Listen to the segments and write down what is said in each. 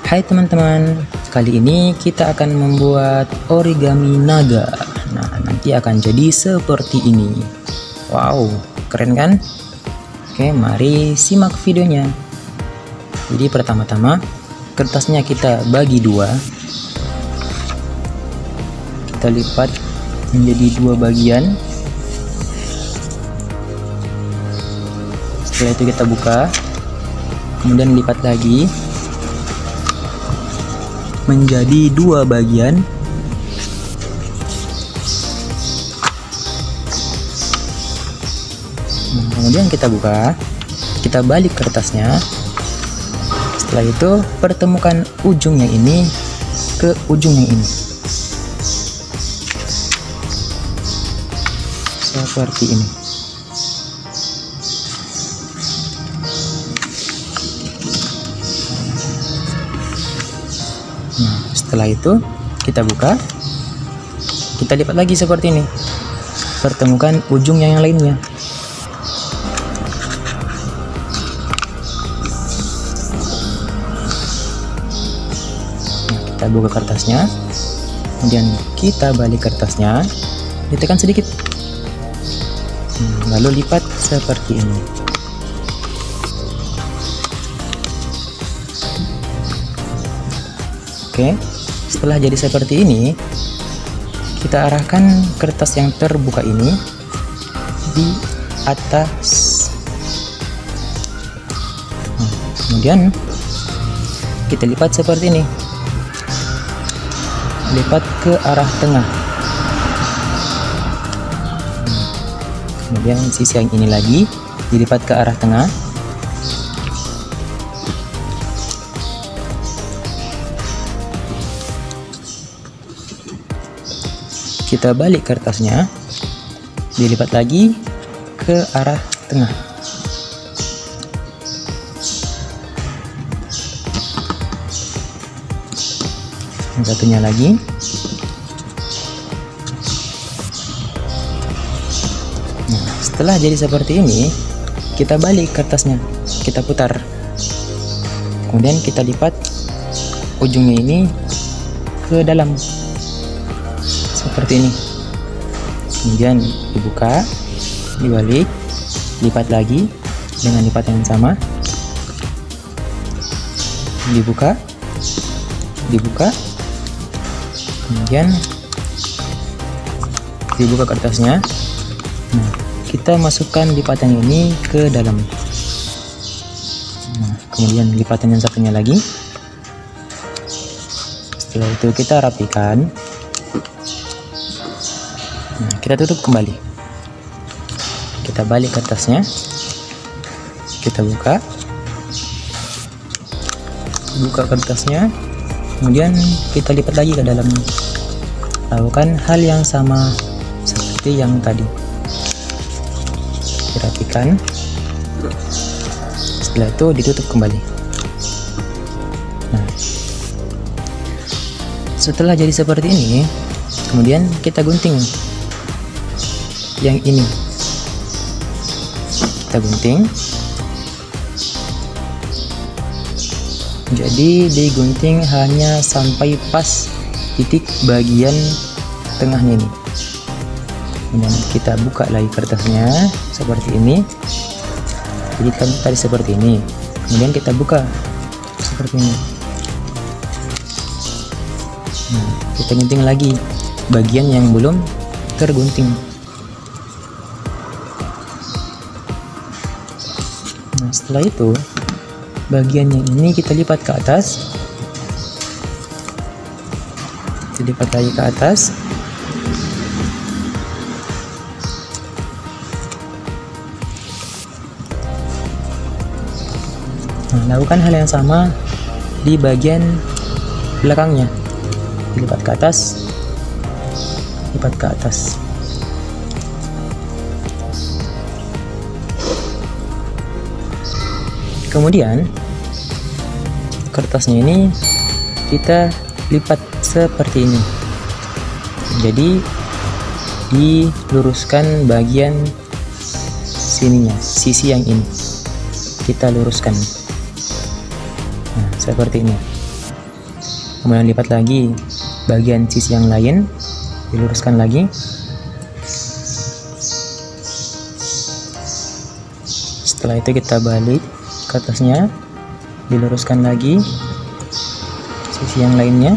Hai teman-teman, kali ini kita akan membuat origami naga. Nah, nanti akan jadi seperti ini. Wow, keren kan? Oke, mari simak videonya. Jadi pertama-tama kertasnya kita bagi dua. Kita lipat menjadi dua bagian. Setelah itu kita buka, kemudian lipat lagi menjadi dua bagian. Kemudian kita buka, kita balik kertasnya. Setelah itu pertemukan ujungnya ini ke ujungnya ini, seperti ini. Nah, setelah itu kita buka, kita lipat lagi seperti ini, pertemukan ujung yang lainnya. Nah, kita buka kertasnya, kemudian kita balik kertasnya, ditekan sedikit, lalu lipat seperti ini. Oke, setelah jadi seperti ini, kita arahkan kertas yang terbuka ini di atas. Kemudian kita lipat seperti ini, lipat ke arah tengah. Kemudian sisi yang ini lagi dilipat ke arah tengah. Kita balik kertasnya, dilipat lagi ke arah tengah. Yang satunya lagi. Nah, setelah jadi seperti ini, kita balik kertasnya, kita putar. Kemudian kita lipat ujungnya ini ke dalam. Seperti ini. Kemudian dibuka, dibalik, lipat lagi dengan lipatan yang sama, dibuka, kemudian dibuka kertasnya. Nah, kita masukkan lipatan ini ke dalam. Nah, kemudian lipatan yang satunya lagi. Setelah itu kita rapikan. Nah, kita tutup kembali. Kita balik kertasnya, kita buka kertasnya, kemudian kita lipat lagi ke dalam. Lakukan hal yang sama seperti yang tadi. Dirapikan. Setelah itu ditutup kembali. Nah, setelah jadi seperti ini, kemudian kita gunting yang ini, kita gunting. Jadi digunting hanya sampai pas titik bagian tengahnya ini. Kemudian kita buka lagi kertasnya seperti ini. Jadi kan tadi seperti ini, kemudian kita buka seperti ini. Nah, kita gunting lagi bagian yang belum tergunting. Nah, setelah itu bagian yang ini kita lipat ke atas, dilipat lagi ke atas. Nah, lakukan hal yang sama di bagian belakangnya, dilipat ke atas, lipat ke atas. Kemudian kertasnya ini kita lipat seperti ini. Jadi diluruskan bagian sininya, sisi yang ini kita luruskan. Nah, seperti ini. kemudian lipat lagi bagian sisi yang lain, diluruskan lagi. Setelah itu kita balik ke atasnya, diluruskan lagi sisi yang lainnya.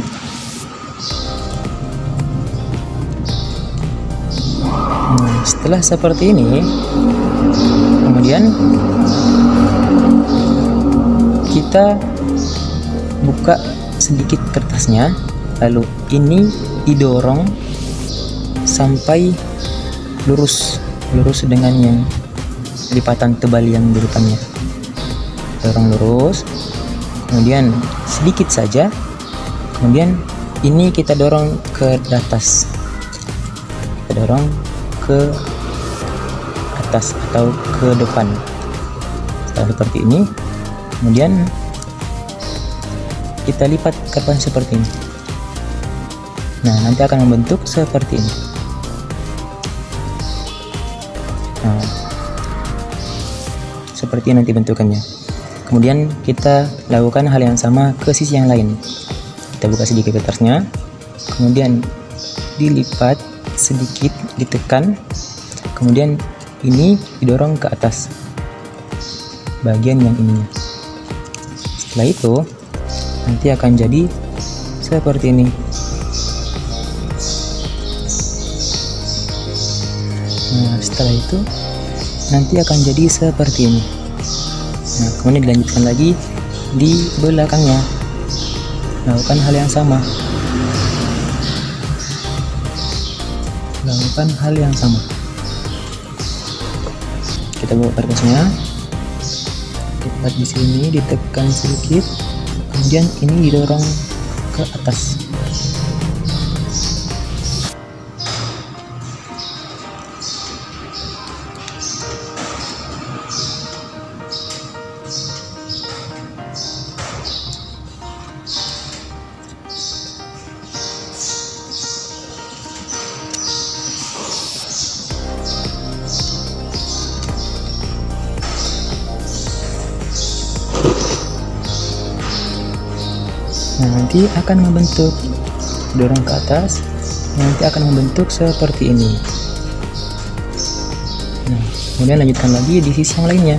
Nah, setelah seperti ini, kemudian kita buka sedikit kertasnya, lalu ini didorong sampai lurus dengan yang lipatan tebal yang di depannya. Dorong lurus, kemudian sedikit saja, kemudian ini kita dorong ke atas, kita dorong ke atas atau ke depan. Setelah seperti ini, kemudian kita lipat ke depan seperti ini. Nah, nanti akan membentuk seperti ini. Nah, seperti nanti bentukannya. Kemudian kita lakukan hal yang sama ke sisi yang lain. Kita buka sedikit kertasnya, kemudian dilipat sedikit, ditekan, kemudian ini didorong ke atas bagian yang ininya. Setelah itu nanti akan jadi seperti ini. Nah, setelah itu nanti akan jadi seperti ini. Nah, kemudian dilanjutkan lagi di belakangnya, lakukan hal yang sama, kita buka kertasnya, lipat di sini, ditekan sedikit, kemudian ini didorong ke atas. Nah, nanti akan membentuk, dorong ke atas, nanti akan membentuk seperti ini. Nah, kemudian lanjutkan lagi di sisi yang lainnya.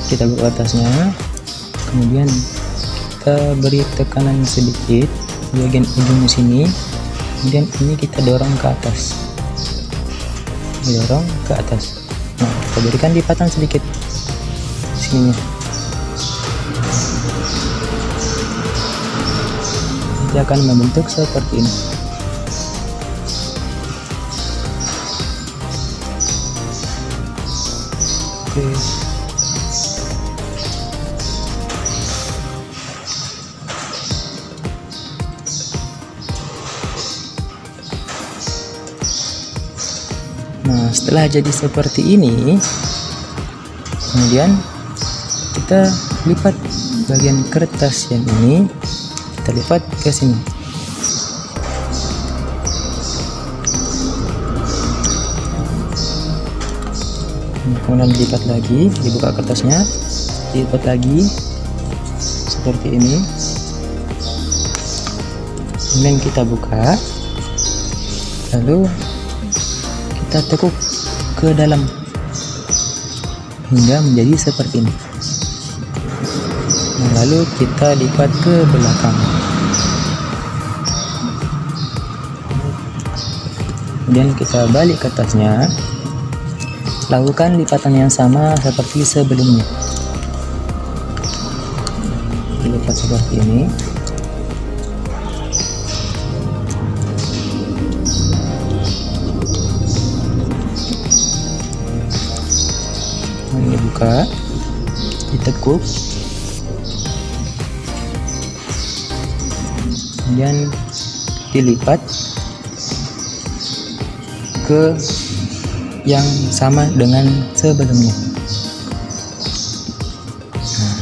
Kita buka atasnya, kemudian kita beri tekanan sedikit di bagian ujung sini, kemudian ini kita dorong ke atas, didorong ke atas. Nah, kita berikan lipatan sedikit sini. Dia akan membentuk seperti ini. Oke. Nah, setelah jadi seperti ini, kemudian kita lipat bagian kertas yang ini, kita lipat ke sini. Kemudian dilipat lagi, dibuka kertasnya, dilipat lagi seperti ini. Kemudian kita buka, lalu kita tekuk ke dalam hingga menjadi seperti ini. Nah, lalu kita lipat ke belakang. Kemudian kita balik ke atasnya, lakukan lipatan yang sama seperti sebelumnya. Dilipat seperti ini. Ini buka, ditekuk, kemudian dilipat ke yang sama dengan sebelumnya. Nah,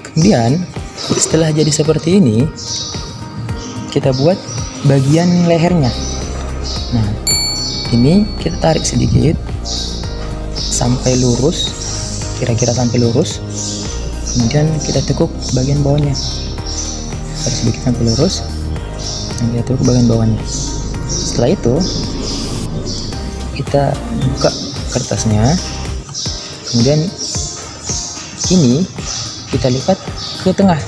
kemudian setelah jadi seperti ini, kita buat bagian lehernya. Nah, ini kita tarik sedikit sampai lurus, kira-kira sampai lurus, kemudian kita tekuk bagian bawahnya. lipat sedikit sampai lurus. Nah, kita tekuk ke bagian bawahnya. Setelah itu kita buka kertasnya, kemudian ini kita lipat ke tengah.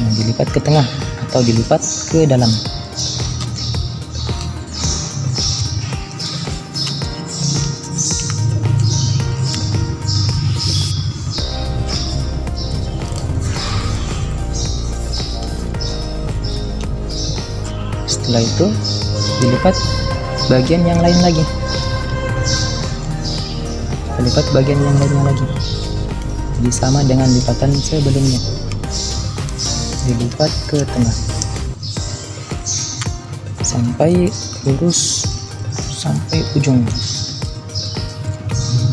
Nah, dilipat ke tengah atau dilipat ke dalam. Setelah itu dilipat bagian yang lain lagi. Lipat bagian yang lainnya lagi. Jadi sama dengan lipatan sebelumnya. Dilipat ke tengah sampai lurus sampai ujung.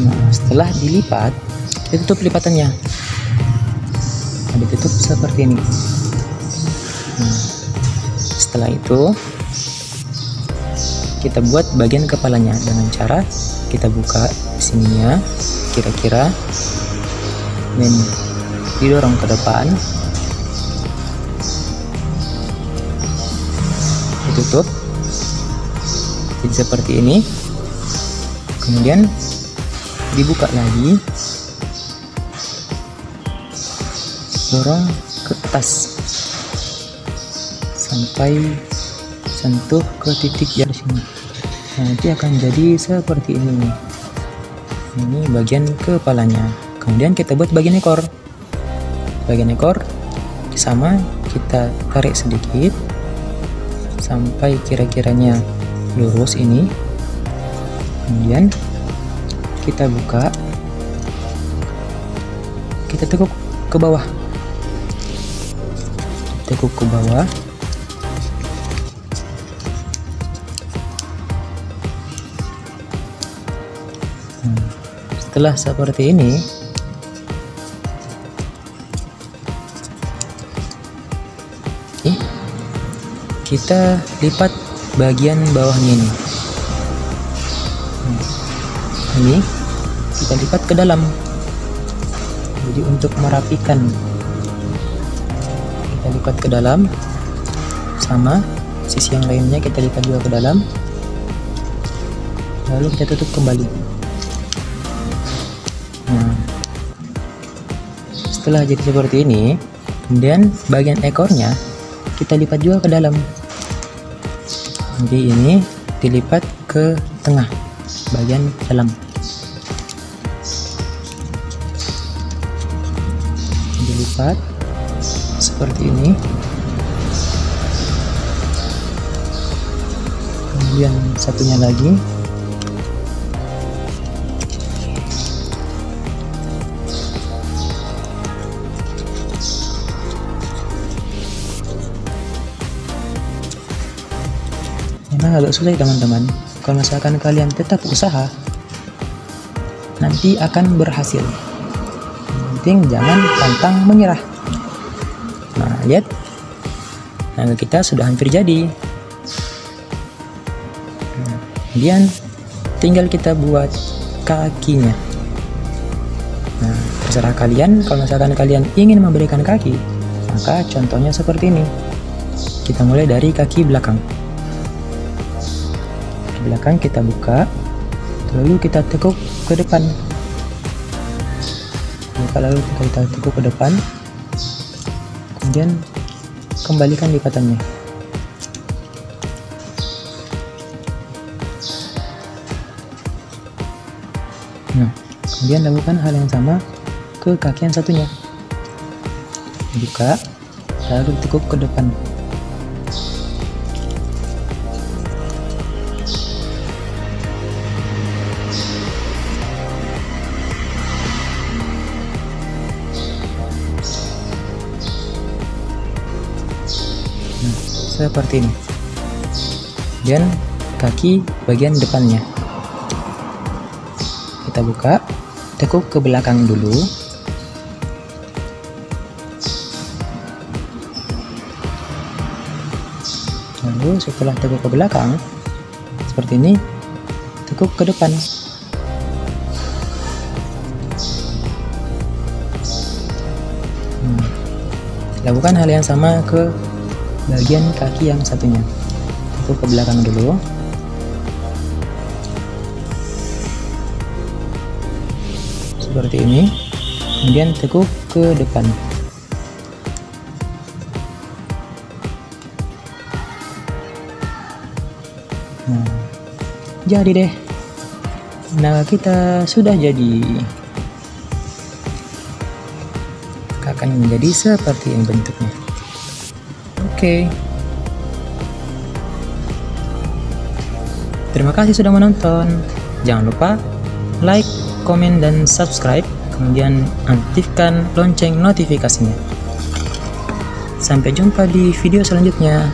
Nah, setelah dilipat, kita tutup lipatannya. Nah, ditutup seperti ini. Nah, setelah itu kita buat bagian kepalanya dengan cara kita buka sininya kira-kira dan didorong ke depan, ditutup jadi seperti ini, kemudian dibuka lagi, dorong ke atas sampai sentuh ke titik di sini. Nah, nanti akan jadi seperti ini. Ini bagian kepalanya. Kemudian kita buat bagian ekor. Bagian ekor sama, kita tarik sedikit sampai kira-kiranya lurus ini. Kemudian kita buka, kita tekuk ke bawah. Tekuk ke bawah. Setelah seperti ini, kita lipat bagian bawahnya ini. Ini kita lipat ke dalam. Jadi untuk merapikan, kita lipat ke dalam, sama sisi yang lainnya kita lipat juga ke dalam, lalu kita tutup kembali. Nah, setelah jadi seperti ini, kemudian bagian ekornya kita lipat juga ke dalam. Jadi ini dilipat ke tengah, bagian dalam. Dilipat seperti ini. Kemudian satunya lagi. Memang agak sulit teman-teman. Kalau misalkan kalian tetap usaha, nanti akan berhasil. Yang penting jangan pantang menyerah. Nah, lihat, naga kita sudah hampir jadi. Kemudian tinggal kita buat kakinya. Nah, terserah kalian. Kalau misalkan kalian ingin memberikan kaki, maka contohnya seperti ini. Kita mulai dari kaki belakang. Belakang kita buka, lalu kita tekuk ke depan. Lalu kita tekuk ke depan, kemudian kembalikan likatannya. Nah, kemudian lakukan hal yang sama ke kaki yang satunya. Buka, lalu tekuk ke depan. Seperti ini. Dan kaki bagian depannya kita buka, tekuk ke belakang dulu, lalu setelah tekuk ke belakang seperti ini, tekuk ke depan. Lakukan hal yang sama ke bagian kaki yang satunya. Tekuk ke belakang dulu. Seperti ini. Kemudian tekuk ke depan. Nah, jadi deh. Naga kita sudah jadi. Akan menjadi seperti yang bentuknya. Oke. Terima kasih sudah menonton. Jangan lupa like, komen, dan subscribe. Kemudian aktifkan lonceng notifikasinya. Sampai jumpa di video selanjutnya.